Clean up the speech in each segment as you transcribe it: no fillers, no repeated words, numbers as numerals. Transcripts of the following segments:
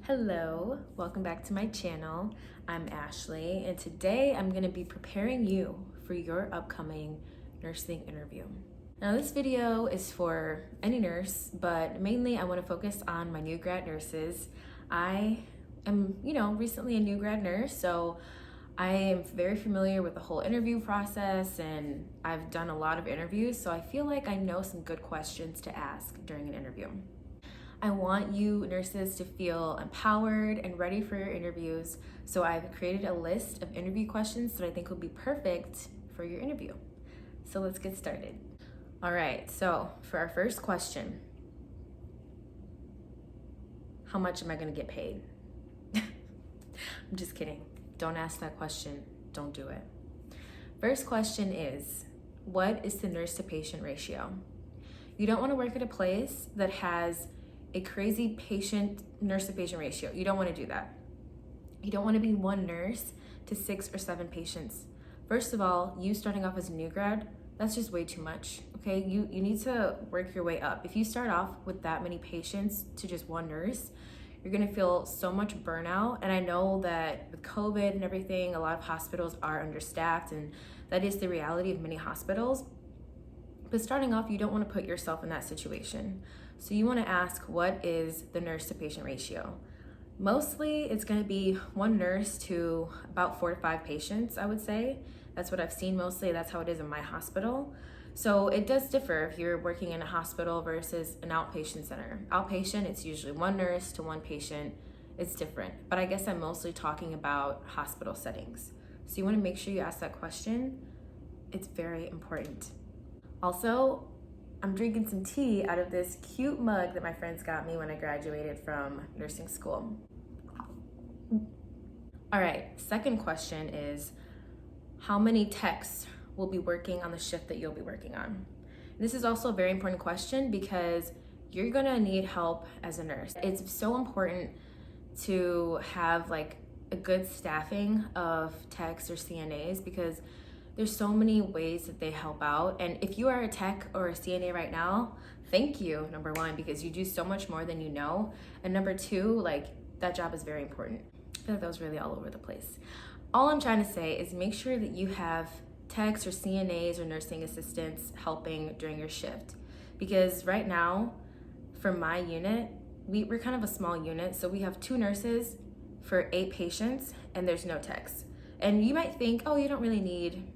Hello, welcome back to my channel. I'm Ashley, and today I'm going to be preparing you for your upcoming nursing interview. Now, this video is for any nurse, but mainly I want to focus on my new grad nurses. I am, recently a new grad nurse, so I am very familiar with the whole interview process, and I've done a lot of interviews, so I feel like I know some good questions to ask during an interview. I want you nurses to feel empowered and ready for your interviews, so I've created a list of interview questions that I think will be perfect for your interview. So let's get started. All right, so for our first question, how much am I gonna get paid? I'm just kidding. Don't ask that question. Don't do it. First question is, what is the nurse to patient ratio? You don't want to work at a place that has a crazy nurse to patient ratio. You don't want to do that. You don't want to be one nurse to 6 or 7 patients. First of all, you starting off as a new grad, that's just way too much, okay? You need to work your way up. If you start off with that many patients to just one nurse, you're gonna feel so much burnout. And I know that with COVID and everything, a lot of hospitals are understaffed, and that is the reality of many hospitals. But starting off, you don't want to put yourself in that situation. So you want to ask, what is the nurse to patient ratio? Mostly it's going to be one nurse to about 4 to 5 patients, I would say. That's what I've seen mostly. That's how it is in my hospital. So it does differ if you're working in a hospital versus an outpatient center. Outpatient, it's usually one nurse to one patient. It's different. But I guess I'm mostly talking about hospital settings. So you want to make sure you ask that question. It's very important. Also, I'm drinking some tea out of this cute mug that my friends got me when I graduated from nursing school. All right, second question is, how many techs will be working on the shift that you'll be working on? This is also a very important question because you're gonna need help as a nurse. It's so important to have like a good staffing of techs or CNAs because there's so many ways that they help out. And if you are a tech or a CNA right now, thank you, number one, because you do so much more than you know. And number two, like, that job is very important. I feel like that was really all over the place. All I'm trying to say is make sure that you have techs or CNAs or nursing assistants helping during your shift. Because right now, for my unit, we're kind of a small unit, so we have 2 nurses for 8 patients, and there's no techs. And you might think, oh, you don't really need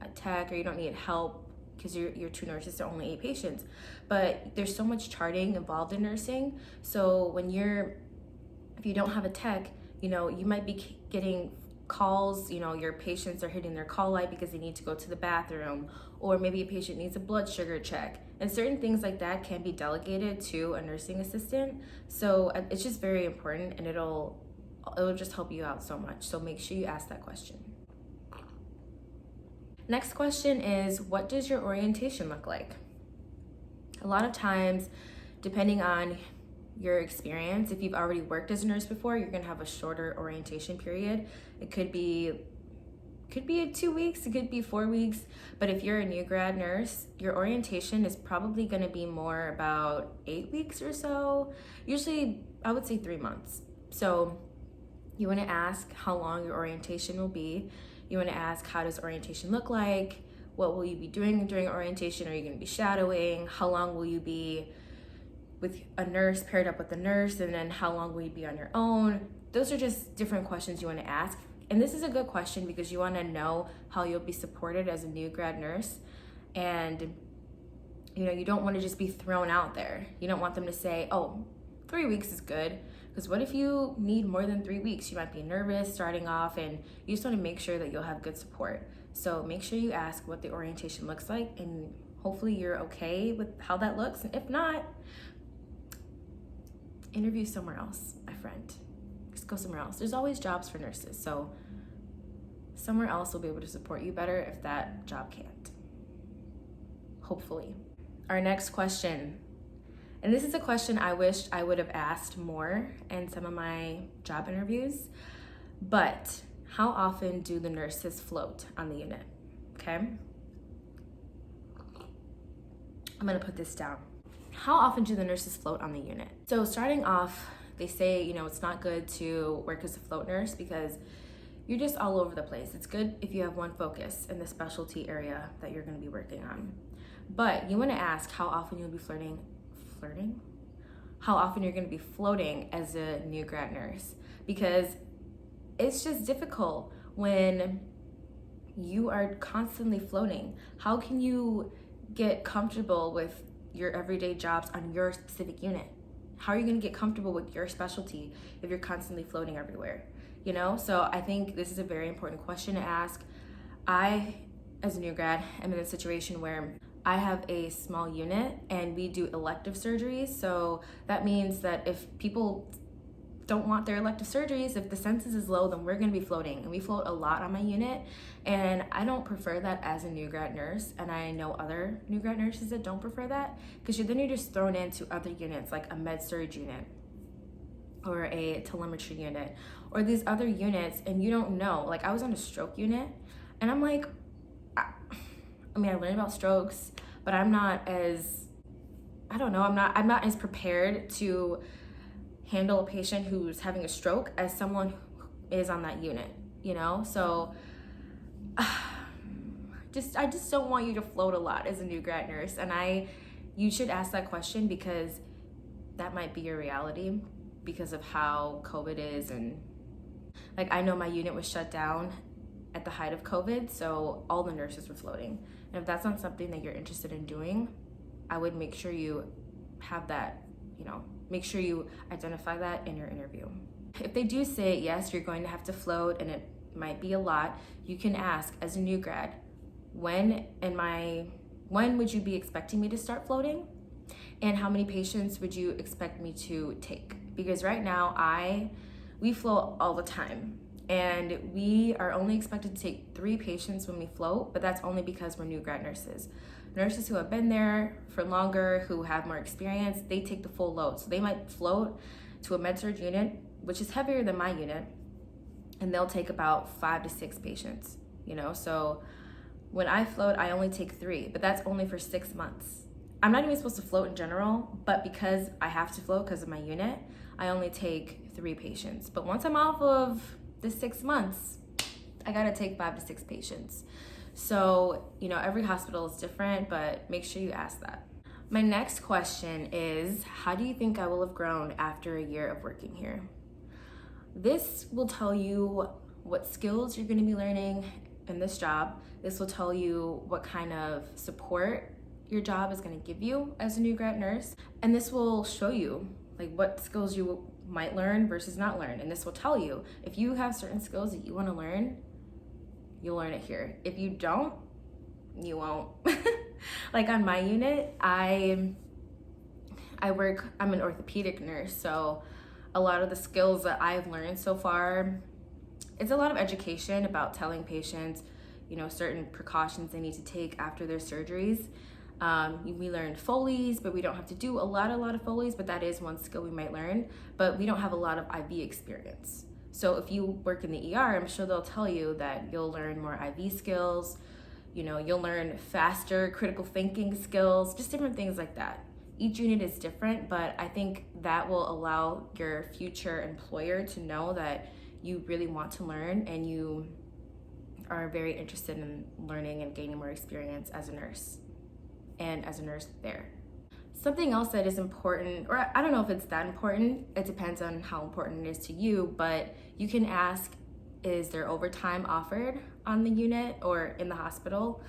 a tech or you don't need help because you're 2 nurses to only 8 patients, but there's so much charting involved in nursing. So if you don't have a tech, you might be getting calls, your patients are hitting their call light because they need to go to the bathroom, or maybe a patient needs a blood sugar check, and certain things like that can be delegated to a nursing assistant. So it's just very important, and it'll just help you out so much. So make sure you ask that question. Next question is, what does your orientation look like? A lot of times, depending on your experience, if you've already worked as a nurse before, you're gonna have a shorter orientation period. It could be 2 weeks, it could be 4 weeks, but if you're a new grad nurse, your orientation is probably gonna be more about 8 weeks or so. Usually, I would say 3 months. So you wanna ask how long your orientation will be. You want to ask, how does orientation look like? What will you be doing during orientation? Are you going to be shadowing? How long will you be with a nurse, paired up with a nurse? And then how long will you be on your own? Those are just different questions you want to ask. And this is a good question because you want to know how you'll be supported as a new grad nurse. And you don't want to just be thrown out there. You don't want them to say, oh, 3 weeks is good. Because what if you need more than 3 weeks? You might be nervous starting off, and you just want to make sure that you'll have good support. So make sure you ask what the orientation looks like, and hopefully you're okay with how that looks. And if not, interview somewhere else, my friend. Just go somewhere else. There's always jobs for nurses, so somewhere else will be able to support you better if that job can't. Hopefully. Our next question. And this is a question I wished I would have asked more in some of my job interviews, but how often do the nurses float on the unit? Okay. I'm gonna put this down. How often do the nurses float on the unit? So starting off, They say, you know, it's not good to work as a float nurse because you're just all over the place. It's good if you have one focus in the specialty area that you're going to be working on. But you want to ask how often you'll be flirting? How often you're going to be floating as a new grad nurse, because it's just difficult when you are constantly floating. How can you get comfortable with your everyday jobs on your specific unit? How are you going to get comfortable with your specialty if you're constantly floating everywhere? You know, so I think this is a very important question to ask. I, as a new grad, am in a situation where I have a small unit and we do elective surgeries. So that means that if people don't want their elective surgeries, if the census is low, then we're going to be floating, and we float a lot on my unit, and I don't prefer that as a new grad nurse, and I know other new grad nurses that don't prefer that, because then you're just thrown into other units like a med surg unit or a telemetry unit or these other units, and you don't know. Like, I was on a stroke unit, and I'm like, I learned about strokes, but I'm not as prepared to handle a patient who's having a stroke as someone who is on that unit, you know? So I just don't want you to float a lot as a new grad nurse. And you should ask that question, because that might be your reality because of how COVID is. And like, I know my unit was shut down at the height of COVID, so all the nurses were floating. And if that's not something that you're interested in doing, I would make sure you have that, you know, make sure you identify that in your interview. If they do say, yes, you're going to have to float and it might be a lot, you can ask, as a new grad, when would you be expecting me to start floating? And how many patients would you expect me to take? Because right now, we float all the time. And we are only expected to take 3 patients when we float, but that's only because we're new grad nurses. Nurses who have been there for longer, who have more experience, they take the full load. So they might float to a med-surg unit, which is heavier than my unit, and they'll take about 5 to 6 patients, you know? So when I float, I only take 3, but that's only for 6 months. I'm not even supposed to float in general, but because I have to float because of my unit, I only take 3 patients. But once I'm off of the 6 months, I gotta take 5 to 6 patients. So, you know, every hospital is different, but make sure you ask that. My next question is, how do you think I will have grown after a year of working here? This will tell you what skills you're gonna be learning in this job. This will tell you what kind of support your job is gonna give you as a new grad nurse. And this will show you like what skills you might learn versus not learn. And this will tell you if you have certain skills that you wanna learn, you'll learn it here. If you don't, you won't. Like on my unit, I'm an orthopedic nurse, so a lot of the skills that I've learned so far, it's a lot of education about telling patients, you know, certain precautions they need to take after their surgeries. We learned Foley's, but we don't have to do a lot of Foley's, but that is one skill we might learn, but we don't have a lot of IV experience. So if you work in the ER, I'm sure they'll tell you that you'll learn more IV skills, you know, you'll learn faster critical thinking skills, just different things like that. Each unit is different, but I think that will allow your future employer to know that you really want to learn and you are very interested in learning and gaining more experience as a nurse and as a nurse there. Something else that is important, or I don't know if it's that important, it depends on how important it is to you, but you can ask, is there overtime offered on the unit or in the hospital?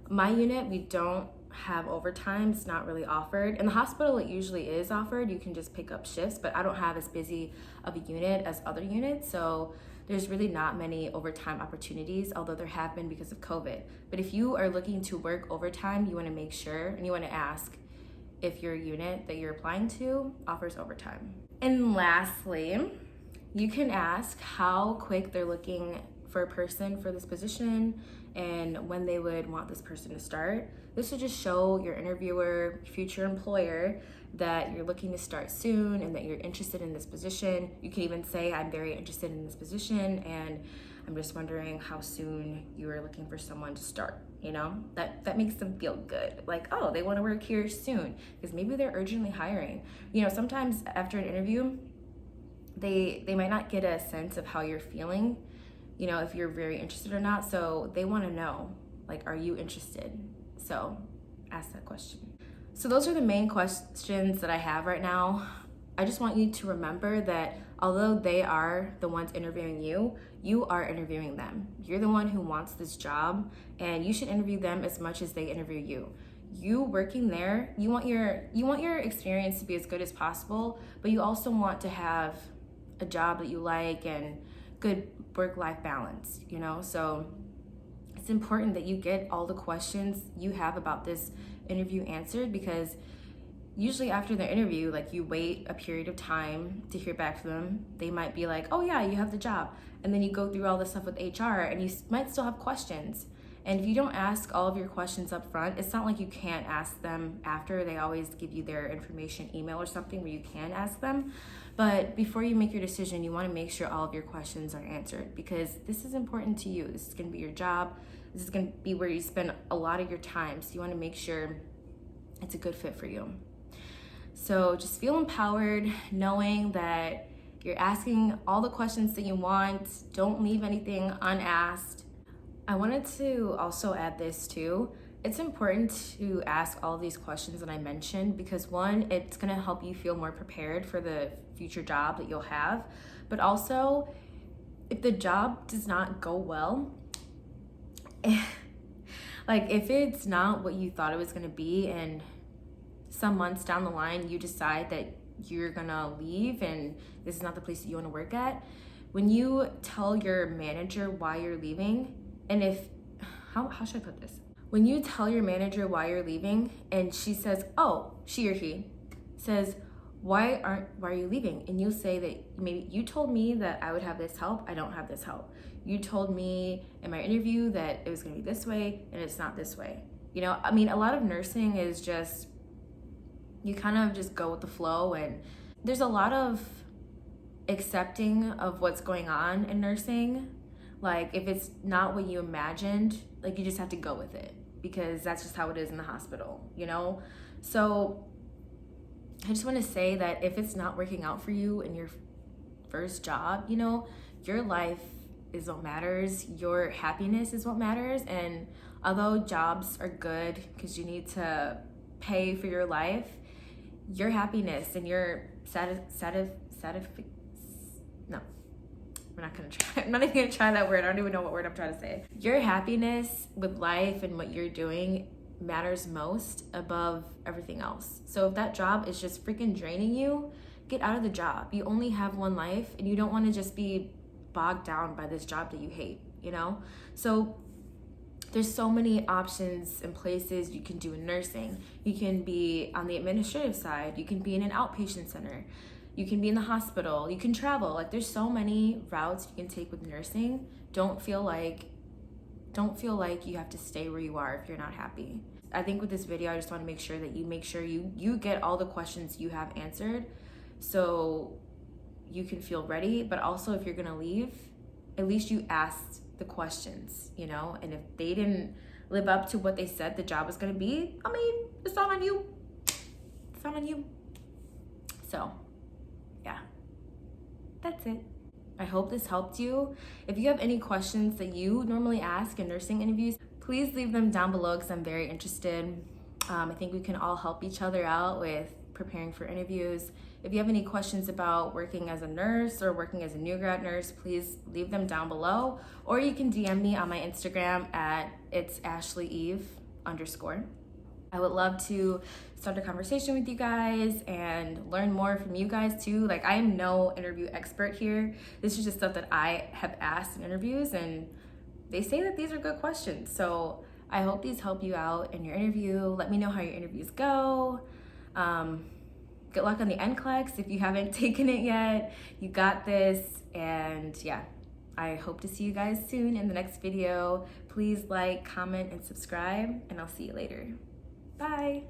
My unit, we don't have overtime. It's not really offered. In the hospital, it usually is offered. You can just pick up shifts, but I don't have as busy of a unit as other units, so there's really not many overtime opportunities, although there have been because of COVID. But if you are looking to work overtime, you want to make sure and you want to ask if your unit that you're applying to offers overtime. And lastly, you can ask how quick they're looking for a person for this position and when they would want this person to start. This will just show your interviewer, future employer, that you're looking to start soon and that you're interested in this position. You can even say, I'm very interested in this position and I'm just wondering how soon you are looking for someone to start. You know, that makes them feel good. Like, oh, they want to work here soon because maybe they're urgently hiring. You know, sometimes after an interview, they might not get a sense of how you're feeling, you know, if you're very interested or not. So they want to know, like, are you interested? So ask that question. So those are the main questions that I have right now. I just want you to remember that although they are the ones interviewing you, you are interviewing them. You're the one who wants this job, and you should interview them as much as they interview you. You working there, you want your experience to be as good as possible, but you also want to have a job that you like and good work-life balance, you know? So it's important that you get all the questions you have about this interview answered, because usually after the interview, like, you wait a period of time to hear back from them. They might be like, oh yeah, you have the job. And then you go through all this stuff with HR and you might still have questions. And if you don't ask all of your questions up front, it's not like you can't ask them after. They always give you their information email or something where you can ask them. But before you make your decision, you want to make sure all of your questions are answered, because this is important to you. This is going to be your job. This is going to be where you spend a lot of your time. So you want to make sure it's a good fit for you. So just feel empowered knowing that you're asking all the questions that you want. Don't leave anything unasked. I wanted to also add this too. It's important to ask all of these questions that I mentioned, because one, it's gonna help you feel more prepared for the future job that you'll have. But also, if the job does not go well, like if it's not what you thought it was gonna be, and some months down the line you decide that you're gonna leave and this is not the place that you want to work at, when you tell your manager why you're leaving, and if how should I put this, when you tell your manager why you're leaving and she says, oh, she or he says, why are you leaving? And you say that maybe you told me that I would have this help, I don't have this help. You told me in my interview that it was gonna be this way and it's not this way. You know, I mean, a lot of nursing is just, you kind of just go with the flow, and there's a lot of accepting of what's going on in nursing. Like, if it's not what you imagined, like, you just have to go with it, because that's just how it is in the hospital, you know? So I just want to say that if it's not working out for you in your first job, you know, your life is what matters. Your happiness is what matters. And although jobs are good because you need to pay for your life, your happiness and your no, I'm not even gonna try that word. I don't even know what word I'm trying to say. Your happiness with life and what you're doing matters most above everything else. So if that job is just freaking draining you, get out of the job. You only have one life, and you don't want to just be bogged down by this job that you hate, you know? So there's so many options and places you can do in nursing. You can be on the administrative side. You can be in an outpatient center. You can be in the hospital. You can travel. Like, there's so many routes you can take with nursing. Don't feel like you have to stay where you are if you're not happy. I think with this video, I just want to make sure that you get all the questions you have answered, so you can feel ready. But also, if you're gonna leave, at least you asked the questions, you know? And if they didn't live up to what they said the job was gonna be, I mean, it's not on you. It's not on you. So, yeah, that's it. I hope this helped you. If you have any questions that you normally ask in nursing interviews, please leave them down below, because I'm very interested. I think we can all help each other out with preparing for interviews. If you have any questions about working as a nurse or working as a new grad nurse, please leave them down below, or you can DM me on my Instagram at @itsashleyeve_. I would love to start a conversation with you guys and learn more from you guys too. Like, I am no interview expert here. This is just stuff that I have asked in interviews, and they say that these are good questions. So I hope these help you out in your interview. Let me know how your interviews go. Good luck on the NCLEX if you haven't taken it yet. You got this. And yeah, I hope to see you guys soon in the next video. Please like, comment, and subscribe, and I'll see you later. Bye.